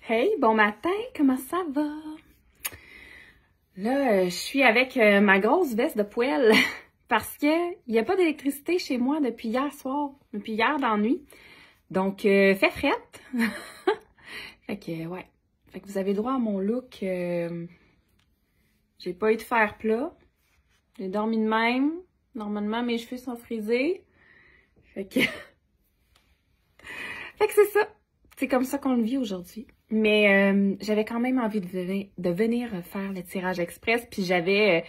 Hey, bon matin, comment ça va? Là, je suis avec ma grosse veste de poêle parce que il n'y a pas d'électricité chez moi depuis hier soir, depuis hier dans la nuit. Donc, fait frette. Fait que, ouais. Fait que vous avez droit à mon look. J'ai pas eu de fer plat. J'ai dormi de même. Normalement, mes cheveux sont frisés. Fait que... fait que c'est ça. C'est comme ça qu'on le vit aujourd'hui. Mais j'avais quand même envie de venir faire le tirage express. Puis j'avais,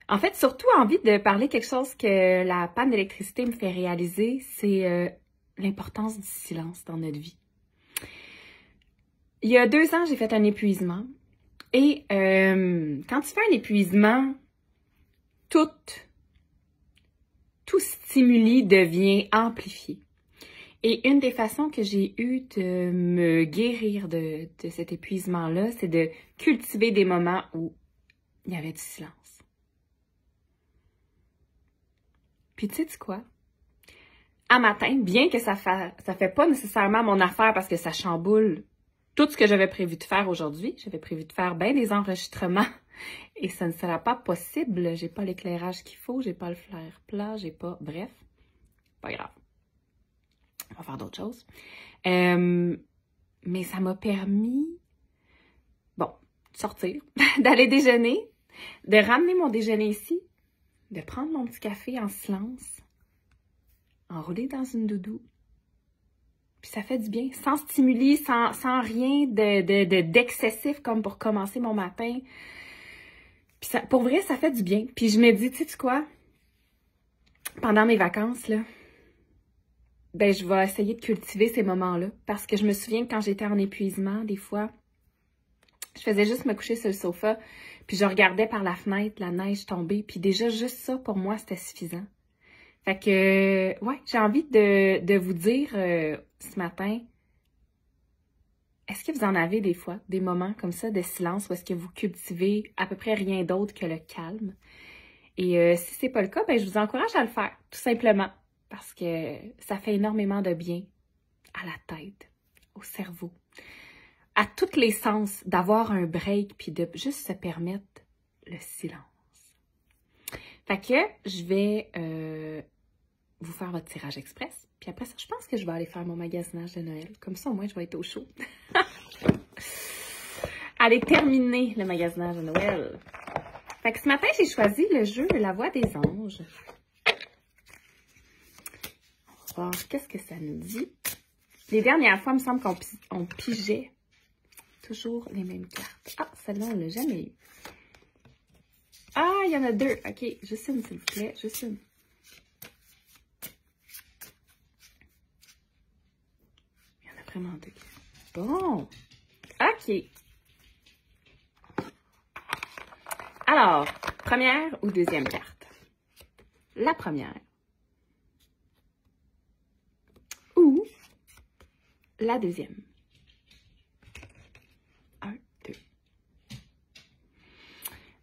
en fait, surtout envie de parler quelque chose que la panne d'électricité me fait réaliser. C'est l'importance du silence dans notre vie. Il y a 2 ans, j'ai fait un épuisement. Et quand tu fais un épuisement, tout stimuli devient amplifié. Et une des façons que j'ai eu de me guérir de cet épuisement-là, c'est de cultiver des moments où il y avait du silence. Puis tu sais quoi? À matin, bien que ça fait pas nécessairement mon affaire parce que ça chamboule tout ce que j'avais prévu de faire aujourd'hui. J'avais prévu de faire bien des enregistrements et ça ne sera pas possible. J'ai pas l'éclairage qu'il faut, j'ai pas le flair plat, j'ai pas... Bref, pas grave. On va faire d'autres choses. Mais ça m'a permis, bon, de sortir, d'aller déjeuner, de ramener mon déjeuner ici, de prendre mon petit café en silence, enroulé dans une doudou. Puis ça fait du bien, sans stimuli, sans rien d'excessif comme pour commencer mon matin. Puis ça, pour vrai, ça fait du bien. Puis je me dis, tu sais quoi? Pendant mes vacances, là, ben, je vais essayer de cultiver ces moments-là. Parce que je me souviens que quand j'étais en épuisement, des fois, je faisais juste me coucher sur le sofa, puis je regardais par la fenêtre, la neige tomber, puis déjà, juste ça, pour moi, c'était suffisant. Fait que, ouais, j'ai envie de vous dire ce matin, est-ce que vous en avez des fois, des moments comme ça de silence, où est-ce que vous cultivez à peu près rien d'autre que le calme? Et si c'est pas le cas, ben, je vous encourage à le faire, tout simplement. Parce que ça fait énormément de bien à la tête, au cerveau, à tous les sens, d'avoir un break puis de juste se permettre le silence. Fait que je vais vous faire votre tirage express. Puis après ça, je pense que je vais aller faire mon magasinage de Noël. Comme ça, au moins, je vais être au chaud. Allez, terminer le magasinage de Noël. Fait que ce matin, j'ai choisi le jeu de la voix des anges. Alors, qu'est-ce que ça nous dit? Les dernières fois, il me semble qu'on pigeait toujours les mêmes cartes. Ah, celle-là, on ne l'a jamais eu. Ah, il y en a 2. OK, juste une, s'il vous plaît. Juste une. Il y en a vraiment 2. Bon. OK. Alors, première ou deuxième carte? La première. Ou la deuxième. 1, 2.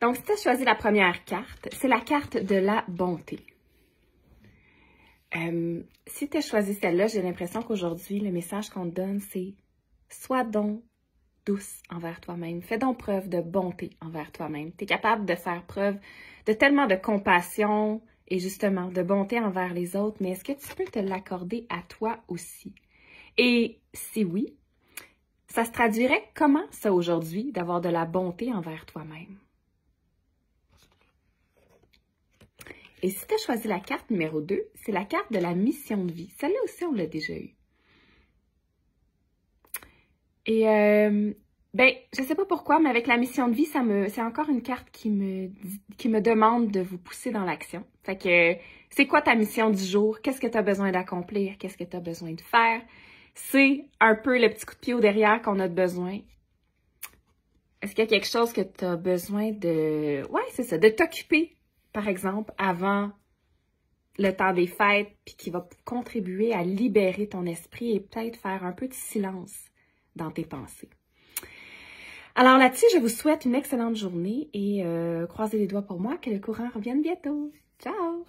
Donc, si tu as choisi la première carte, c'est la carte de la bonté. Si tu as choisi celle-là, j'ai l'impression qu'aujourd'hui, le message qu'on te donne, c'est « Sois donc douce envers toi-même. Fais donc preuve de bonté envers toi-même. » Tu es capable de faire preuve de tellement de compassion et justement de bonté envers les autres, mais est-ce que tu peux te l'accorder à toi aussi? Et si oui, ça se traduirait comment ça aujourd'hui d'avoir de la bonté envers toi-même? Et si tu as choisi la carte numéro 2, c'est la carte de la mission de vie. Celle-là aussi, on l'a déjà eue. Et, ben, je sais pas pourquoi, mais avec la mission de vie, c'est encore une carte qui me demande de vous pousser dans l'action. Fait que, c'est quoi ta mission du jour? Qu'est-ce que tu as besoin d'accomplir? Qu'est-ce que tu as besoin de faire? C'est un peu le petit coup de pied au derrière qu'on a besoin. Est-ce qu'il y a quelque chose que tu as besoin de... Ouais, c'est ça, de t'occuper, par exemple, avant le temps des fêtes, puis qui va contribuer à libérer ton esprit et peut-être faire un peu de silence dans tes pensées. Alors là-dessus, je vous souhaite une excellente journée et croisez les doigts pour moi que le courant revienne bientôt. Ciao!